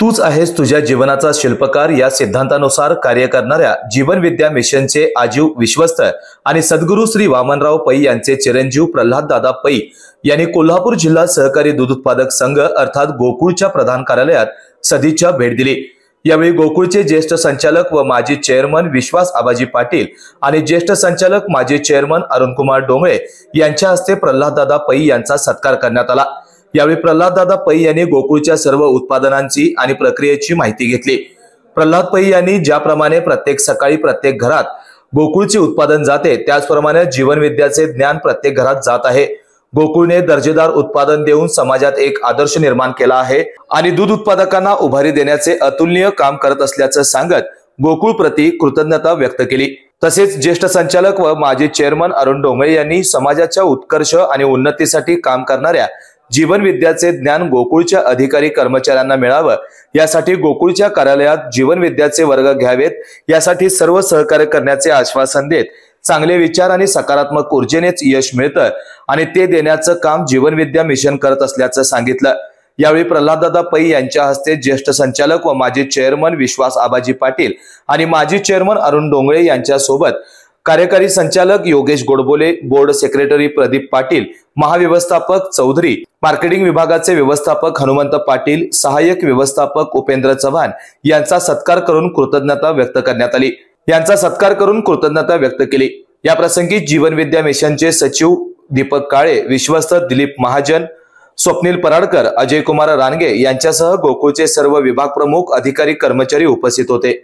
तूच आहेस तुझ्या जीवनाचा शिल्पकार या सिद्धांतानुसार कार्य करणाऱ्या जीवन विद्या मिशनचे आजीव विश्वस्त आणि सद्गुरू श्री वामनराव पै यांचे चिरंजीव प्रल्हाद दादा पै यांनी कोल्हापूर जिल्हा सहकारी दूध उत्पादक संघ अर्थात गोकुळच्या प्रधान कार्यालयात सदिच्छा भेट दिली। यावेळी गोकुळचे ज्येष्ठ संचालक व माजी चेअरमन विश्वास आबाजी पाटील आणि ज्येष्ठ संचालक माजी चेअरमन अरुणकुमार डोंगळे यांच्या हस्ते प्रल्हाद दादा पै यांचा सत्कार करण्यात आला। यावेळी प्रल्हाद दादा पै यांनी गोकुळच्या सर्व उत्पादनांची आणि प्रक्रियेची माहिती घेतली। प्रल्हाद पै यांनी ज्याप्रमाणे प्रत्येक सकाळी प्रत्येक घरात गोकुळचे उत्पादन जाते त्याचप्रमाणे जीवन विद्याचे ज्ञान प्रत्येक घरात जात आहे। गोकुळने दर्जेदार उत्पादन देऊन समाजात एक आदर्श निर्माण केला आहे आणि दूध उत्पादकांना उभारी देण्याचे अतुलनीय काम करत असल्याचं सांगत गोकुळ प्रति कृतज्ञता व्यक्त केली। तसेच ज्येष्ठ संचालक व माजी चेअरमन अरुण डोंगळे यांनी समाजाच्या उत्कर्ष आणि उन्नतीसाठी काम करणाऱ्या जीवन विद्याचे ज्ञान गोकुळच्या अधिकारी कर्मचाऱ्यांना मिळावं यासाठी गोकुळच्या कार्यालयात जीवन विद्याचे वर्ग घ्यावेत यासाठी सर्व सहकार्य करण्याचे आश्वासन देत चांगले विचार आणि सकारात्मक ऊर्जेनेच यश मिळतं आणि ते देण्याचं काम जीवन विद्या मिशन करत असल्याचं सांगितलं। यावेळी प्रल्हाद दादा पै यांच्या हस्ते ज्येष्ठ संचालक व माजी चेअरमन विश्वास आबाजी पाटील आणि माजी चेअरमन अरुण डोंगळे यांच्या सोबत कार्यकारी संचालक योगेश गोडबोले, बोर्ड सेक्रेटरी प्रदीप पाटील, महाव्यवस्थापक चौधरी, मार्केटिंग विभागाचे व्यवस्थापक हनुमंत पाटील, सहाय्यक व्यवस्थापक उपेंद्र चव्हाण यांचा सत्कार करून कृतज्ञता व्यक्त केली। या प्रसंगी जीवन विद्या मिशनचे सचिव दीपक काळे, विश्वस्त दिलीप महाजन, स्वप्नील पराडकर, अजय कुमार रानगे यांच्यासह गोकुळचे सर्व विभाग प्रमुख, अधिकारी, कर्मचारी उपस्थित होते।